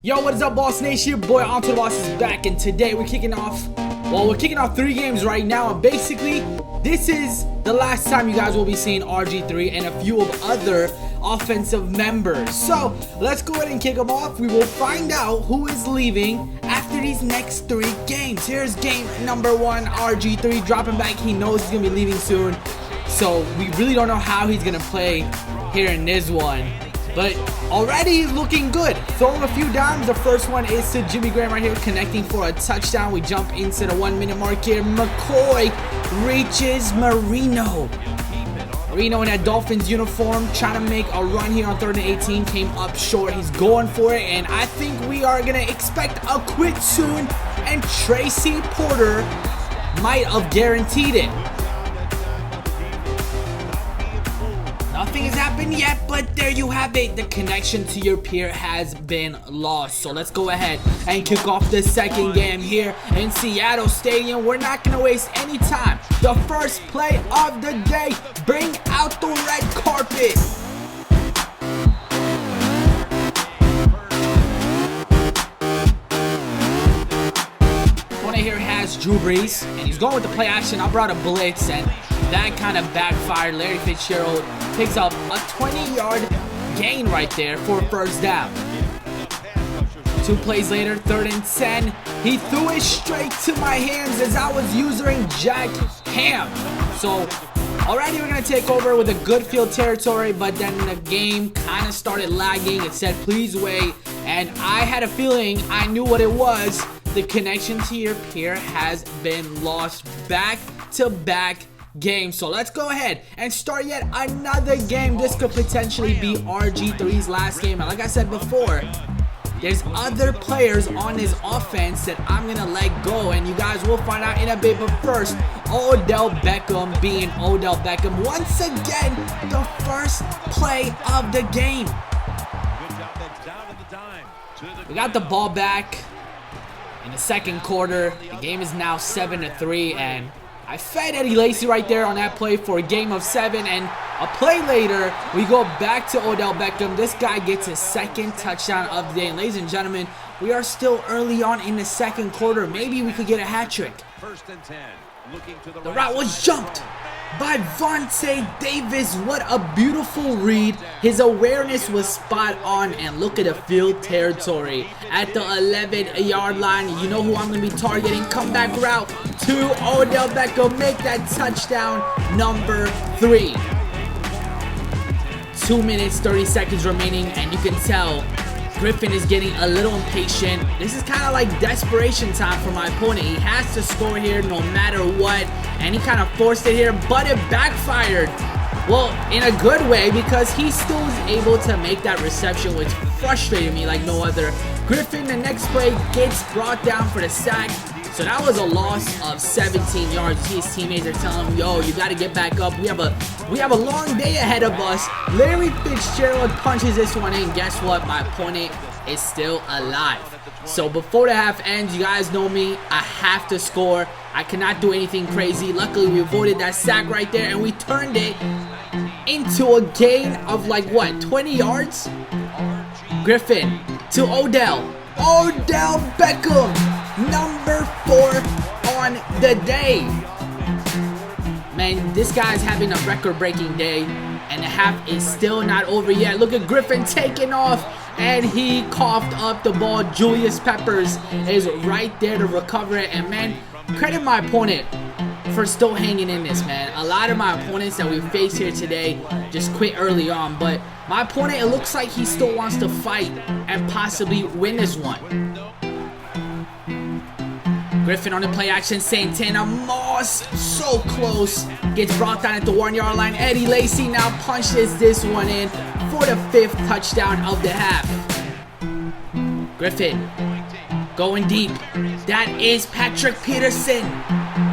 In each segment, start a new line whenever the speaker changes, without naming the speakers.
Yo, what is up, Boss Nation? Your boy AntoDaBoss is back, and today we're kicking off 3 games right now, and basically this is the last time you guys will be seeing RG3 and a few of other offensive members. So let's go ahead and kick them off. We will find out who is leaving after these next 3 games. Here's game number 1, RG3 dropping back. He knows he's gonna be leaving soon, so we really don't know how he's gonna play here in this one. But already he's looking good. Throwing a few dimes. The first one is to Jimmy Graham right here, connecting for a touchdown. We jump into the 1-minute mark here. McCoy reaches Marino. Marino in that Dolphins uniform, trying to make a run here on 3rd and 18. Came up short. He's going for it, and I think we are going to expect a quit soon. And Tracy Porter might have guaranteed it. Nothing has happened yet, but there you have it. The connection to your peer has been lost. So let's go ahead and kick off the second game here in Seattle Stadium. We're not going to waste any time. The first play of the day. Bring out the red carpet. Opponent here has Drew Brees, and he's going with the play action. I brought a blitz, and that kind of backfired. Larry Fitzgerald picks up a 20-yard gain right there for first down. 2 plays later, 3rd and 10. He threw it straight to my hands as I was using Jack Ham. So already we're going to take over with a good field territory, but then the game kind of started lagging. It said, please wait. And I had a feeling, I knew what it was. The connection to your peer has been lost back-to-back game. So let's go ahead and start yet another game. This could potentially be RG3's last game, and like I said before, there's other players on his offense that I'm gonna let go, and you guys will find out in a bit. But first, Odell Beckham being Odell Beckham. Once again, the first play of the game. We got the ball back in the second quarter. The game is now 7-3, and I fed Eddie Lacy right there on that play for a game of 7, and a play later, we go back to Odell Beckham. This guy gets his 2nd touchdown of the day. And ladies and gentlemen, we are still early on in the second quarter. Maybe we could get a hat trick. The route was jumped by Vontae Davis. What a beautiful read. His awareness was spot on, and look at the field territory at the 11-yard line. You know who I'm going to be targeting. Comeback route to Odell Beckham. Make that touchdown number 3. 2 minutes, 30 seconds remaining, and you can tell Griffin is getting a little impatient. This is kind of like desperation time for my opponent. He has to score here no matter what, and he kind of forced it here, but it backfired. Well, in a good way, because he still was able to make that reception, which frustrated me like no other. Griffin, the next play, gets brought down for the sack. So that was a loss of 17 yards. His teammates are telling him, yo, you got to get back up. We have a long day ahead of us. Larry Fitzgerald punches this one in. Guess what? My opponent is still alive. So before the half ends, you guys know me. I have to score. I cannot do anything crazy. Luckily, we avoided that sack right there, and we turned it into a gain of like, what, 20 yards? Griffin to Odell. Odell Beckham, number 4 on the day. Man, this guy's having a record-breaking day, and the half is still not over yet. Look at Griffin taking off, and he coughed up the ball. Julius Peppers is right there to recover it, and man, credit my opponent for still hanging in this, man. A lot of my opponents that we face here today just quit early on, but my opponent, it looks like he still wants to fight and possibly win this one. Griffin on the play action. Santana Moss, so close. Gets brought down at the 1-yard line. Eddie Lacy now punches this one in for the 5th touchdown of the half. Griffin going deep. That is Patrick Peterson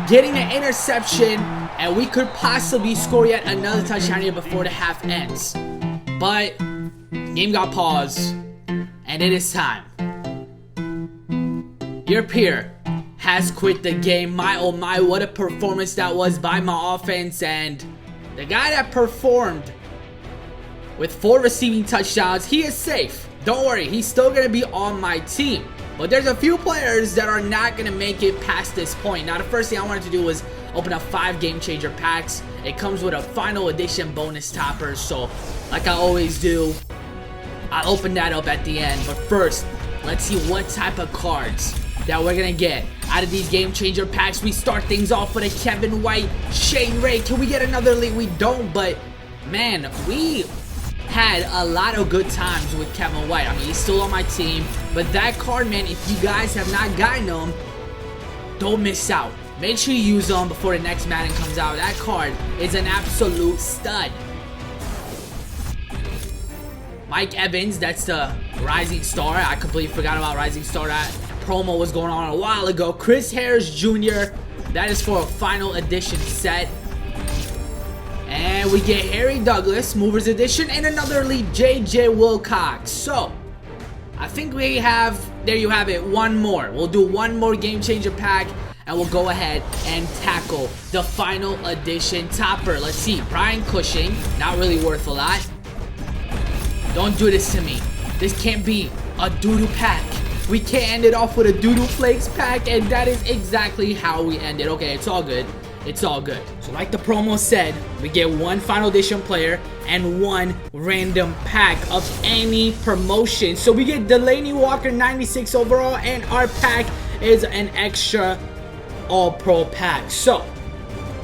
getting the interception, and we could possibly score yet another touchdown here before the half ends. But game got paused, and it is time. Your peer has quit the game. My oh my, what a performance that was by my offense, and the guy that performed with 4 receiving touchdowns, he is safe. don't worry, he's still going to be on my team. But there's a few players that are not going to make it past this point. Now, the first thing I wanted to do was open up 5 Game Changer packs. It comes with a final edition bonus topper. So, like I always do, I'll open that up at the end. But first, let's see what type of cards that we're going to get out of these Game Changer packs. We start things off with a Kevin White, Shane Ray. Can we get another elite? We don't, but man, we had a lot of good times with Kevin White. I mean, he's still on my team, but that card, man, if you guys have not gotten him, don't miss out. Make sure you use them before the next Madden comes out. That card is an absolute stud. Mike Evans, that's the Rising Star. I completely forgot about Rising Star. That promo was going on a while ago. Chris Harris Jr., that is for a final edition set. And we get Harry Douglas, Movers Edition, and another elite, J.J. Wilcox. So, I think we have, there you have it, one more. We'll do one more Game Changer pack, and we'll go ahead and tackle the final edition topper. Let's see, Brian Cushing, not really worth a lot. Don't do this to me. This can't be a doo-doo pack. We can't end it off with a Doodoo Flakes pack, and that is exactly how we end it. Okay, it's all good. It's all good. So like the promo said, we get one final edition player and one random pack of any promotion. So we get Delaney Walker 96 overall, and our pack is an extra all-pro pack. So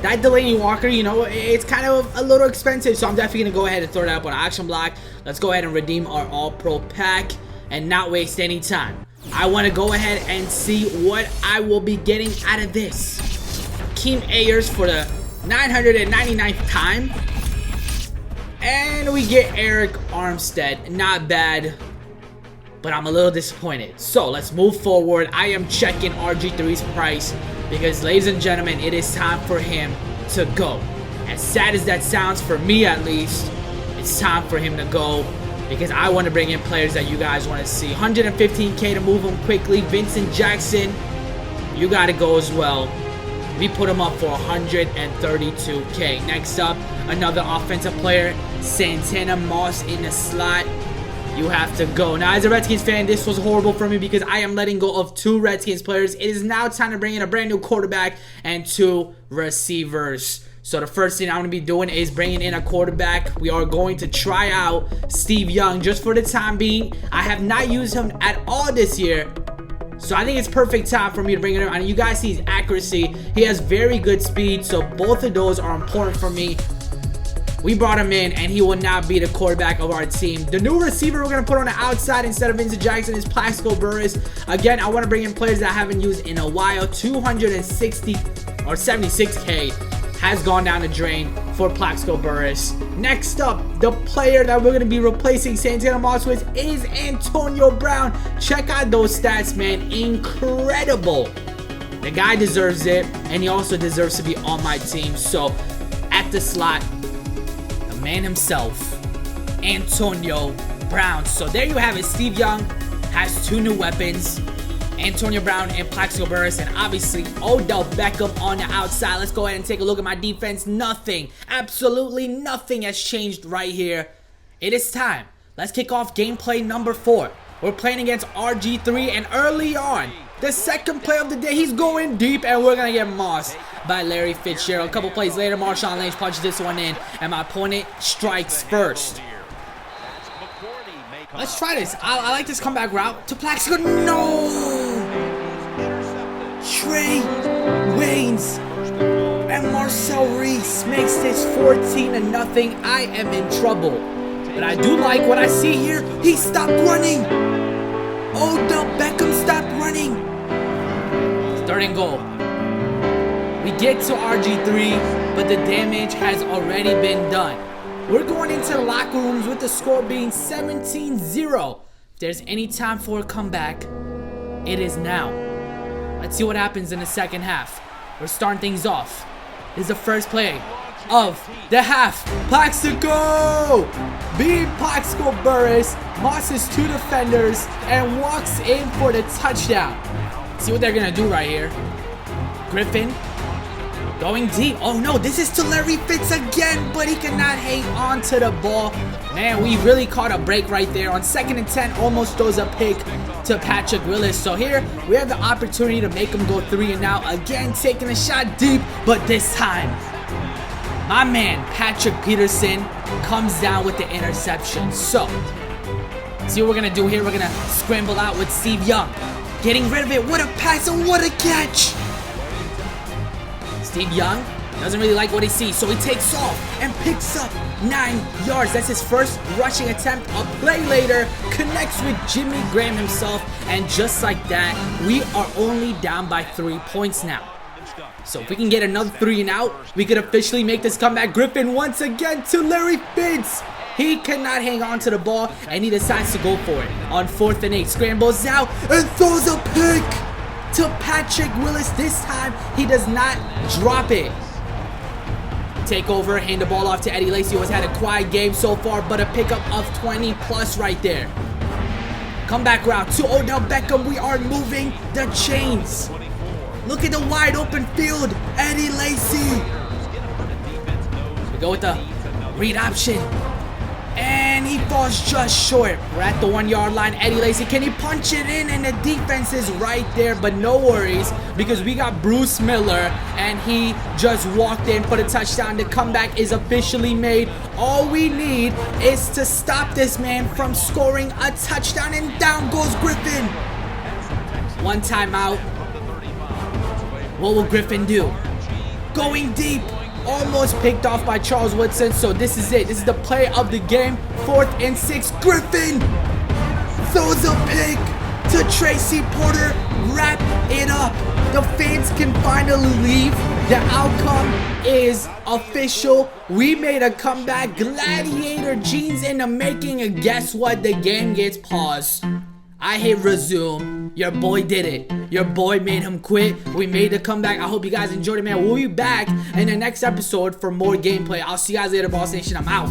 that Delaney Walker, you know, it's kind of a little expensive, so I'm definitely going to go ahead and throw that up on auction block. Let's go ahead and redeem our all-pro pack and not waste any time. I want to go ahead and see what I will be getting out of this. Keem Ayers for the 999th time. And we get Eric Armstead. Not bad, but I'm a little disappointed. So let's move forward. I am checking RG3's price because, ladies and gentlemen, it is time for him to go. As sad as that sounds, for me at least, it's time for him to go because I want to bring in players that you guys want to see. 115K to move him quickly. Vincent Jackson, you got to go as well. We put him up for 132K. Next up, another offensive player, Santana Moss in the slot. You have to go. Now, as a Redskins fan, this was horrible for me because I am letting go of 2 Redskins players. It is now time to bring in a brand new quarterback and 2 receivers. So the first thing I'm going to be doing is bringing in a quarterback. We are going to try out Steve Young just for the time being. I have not used him at all this year, so I think it's perfect time for me to bring it in. And you guys see his accuracy. He has very good speed, so both of those are important for me. We brought him in, and he will not be the quarterback of our team. The new receiver we're going to put on the outside instead of Vincent Jackson is Plaxico Burress. Again, I want to bring in players that I haven't used in a while. 260 or 76K has gone down the drain for Plaxico Burress. Next up, the player that we're going to be replacing Santana Moss with is Antonio Brown. Check out those stats, man. Incredible. The guy deserves it, and he also deserves to be on my team. So, at the slot, the man himself, Antonio Brown. So, there you have it. Steve Young has 2 new weapons. Antonio Brown and Plaxico Burress, and obviously Odell Beckham on the outside. Let's go ahead and take a look at my defense. Nothing, absolutely nothing has changed right here. It is time. Let's kick off gameplay number 4. We're playing against RG3, and early on, the second play of the day, he's going deep, and we're going to get mossed by Larry Fitzgerald. A couple plays later, Marshawn Lynch punches this one in, and my opponent strikes first. Let's try this. I like this comeback route to Plaxico. No! Trey Waynes and Marcel Reese makes this 14-0. I am in trouble. But I do like what I see here. He stopped running. Odell Beckham stopped running. 3rd and goal. We get to RG3, but the damage has already been done. We're going into the locker rooms with the score being 17-0. If there's any time for a comeback, it is now. Let's see what happens in the second half. We're starting things off. This is the first play of the half. Plaxico! Beat Plaxico Burress, Moss's 2 defenders, and walks in for the touchdown. See what they're going to do right here. Griffin Going deep. Oh no, this is to Larry Fitz again, but he cannot hang on to the ball. Man, we really caught a break right there. On 2nd and 10, almost throws a pick to Patrick Willis. So here, we have the opportunity to make him go 3 and out. Again, taking a shot deep, but this time, my man, Patrick Peterson, comes down with the interception. So, see what we're going to do here. We're going to scramble out with Steve Young. Getting rid of it. What a pass and what a catch. Steve Young doesn't really like what he sees, so he takes off and picks up 9 yards. That's his first rushing attempt. A play later, connects with Jimmy Graham himself, and just like that, we are only down by 3 points now. So if we can get another 3 and out, we could officially make this comeback. Griffin once again to Larry Fitz. He cannot hang on to the ball, and he decides to go for it. On 4th and 8, scrambles out and throws a pick to Patrick Willis. This time, he does not drop it. Take over, hand the ball off to Eddie Lacy, who has had a quiet game so far, but a pickup of 20 plus right there. Comeback route to Odell Beckham. We are moving the chains. Look at the wide open field. Eddie Lacy. We go with the read option. And he falls just short. We're at the 1 yard line. Eddie Lacy, can he punch it in? And the defense is right there, but no worries because we got Bruce Miller and he just walked in for the touchdown. The comeback is officially made. All we need is to stop this man from scoring a touchdown, and down goes Griffin. One timeout. What will Griffin do? Going deep. Almost picked off by Charles Woodson, so this is it. This is the play of the game. 4th and 6. Griffin throws a pick to Tracy Porter. Wrap it up. The fans can finally leave. The outcome is official. We made a comeback. Gladiator jeans in the making, and guess what? The game gets paused. I hit resume. Your boy did it. Your boy made him quit. We made a comeback. I hope you guys enjoyed it, man. We'll be back in the next episode for more gameplay. I'll see you guys later, Boss Nation. I'm out.